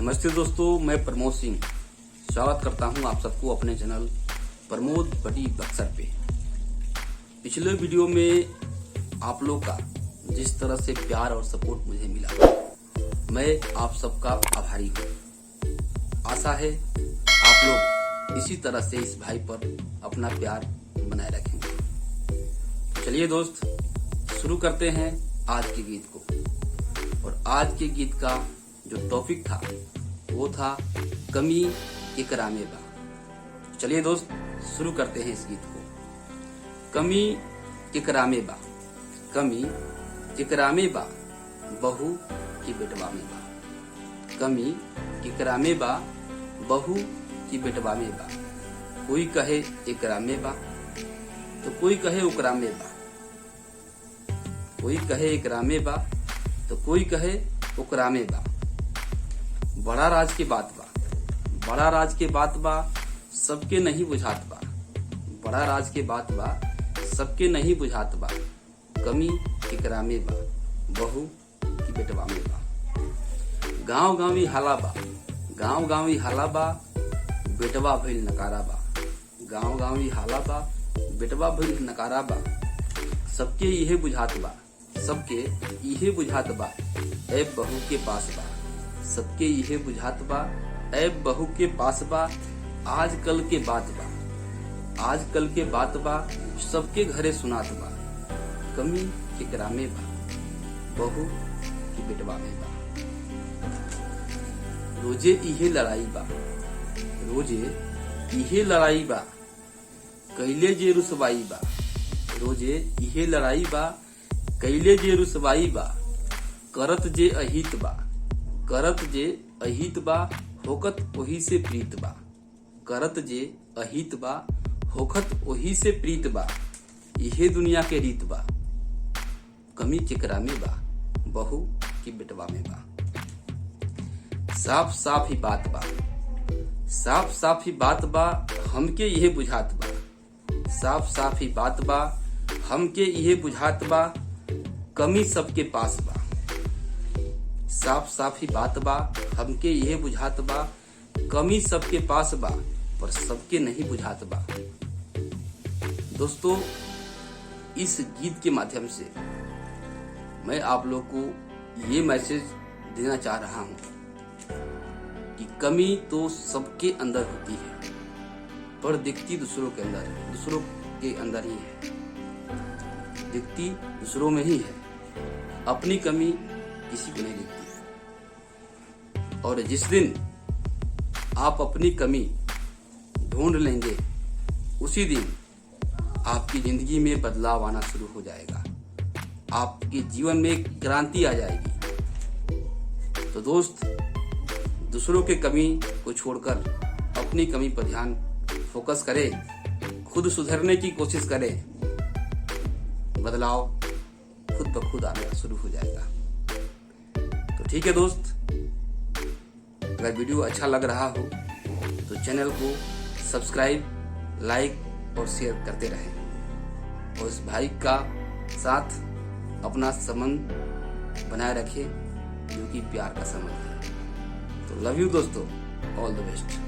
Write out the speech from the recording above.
नमस्ते दोस्तों, मैं प्रमोद सिंह स्वागत करता हूं आप सबको अपने चैनल प्रमोद बड़ी बक्सर पे। पिछले वीडियो में आप लोग का जिस तरह से प्यार और सपोर्ट मुझे मिला, मैं आप सबका आभारी हूं। आशा है आप लोग इसी तरह से इस भाई पर अपना प्यार बनाए रखेंगे। चलिए दोस्त, शुरू करते हैं आज के गीत को। और आज के गीत का जो टॉपिक था वो था कमी इकरामे बा। चलिए दोस्त, शुरू करते हैं इस गीत को। कमी इकरामे बा, कमी इकरामे बा, बहू की बेटवा में बा। कमी इकरामे बा, बहू की बेटवा में बा। कोई कहे इकरामे बा तो कोई कहे उकरामे बा। कोई कहे इकरामे बा तो कोई कहे उकरामे बा। बड़ा राज के बात बा, बड़ा राज के बात बा, सबके नहीं बुझात बा। बड़ा राज के बात बा, सबके नहीं बुझात बा। कमी इकरामे बा, बहू की बेटवा में बा। गांव गांवी हाला बा, गांव गांवी हाला बा, बेटवा भइल नकारा बा। गांव गांवी हाला बा, बेटवा भइल नकारा बा। सबके इहे बुझात बा, सबके इहे बुझात बा, ऐब बहू के पास बा। सबके इहे बुझात बा, ऐब बहू के पास बा। आजकल के बात बा, आजकल के बात बा, सबके घरे सुनात बा। कमी इकरामे बा, बहू की बेटवा में बा। रोजे इहे लड़ाई बा, रोजे इहे लड़ाई बा, कैले जे रुसवाई बा। रोजे इहे लड़ाई बा, कैले जे रुसवाई बा। करत जे अहित बा, करत जे अहित बा, होकत ओही से प्रीत बा। करत जे अहित बा, होकत ओही से प्रीत बा। इहे दुनिया के रीत बा। कमी केकरा में बा, बहू की बेटवा में बा। साफ साफ ही बात बा, साफ साफ ही बात बा, हमके यही बुझात बा। साफ साफ ही बात बा, हमके यही बुझात बा। कमी सबके पास बा। साफ साफ ही बात बा, हमके यह बुझात बा। कमी सबके पास बा, पर सबके नहीं बुझात बा। दोस्तों, इस गीत के माध्यम से मैं आप लोग को ये मैसेज देना चाह रहा हूं कि कमी तो सबके अंदर होती है, पर दिखती दूसरों के अंदर, दूसरों के अंदर ही है। दिखती दूसरों में ही है, अपनी कमी किसी को नहीं दिखती। और जिस दिन आप अपनी कमी ढूंढ लेंगे, उसी दिन आपकी जिंदगी में बदलाव आना शुरू हो जाएगा। आपके जीवन में एक क्रांति आ जाएगी। तो दोस्त, दूसरों के कमी को छोड़कर अपनी कमी पर ध्यान फोकस करें, खुद सुधरने की कोशिश करें। बदलाव खुद ब खुद आना शुरू हो जाएगा। तो ठीक है दोस्त, अगर वीडियो अच्छा लग रहा हो तो चैनल को सब्सक्राइब, लाइक और शेयर करते रहें। और इस भाई का साथ अपना संबंध बनाए रखें, जो कि प्यार का संबंध है। तो लव यू दोस्तों, ऑल द बेस्ट।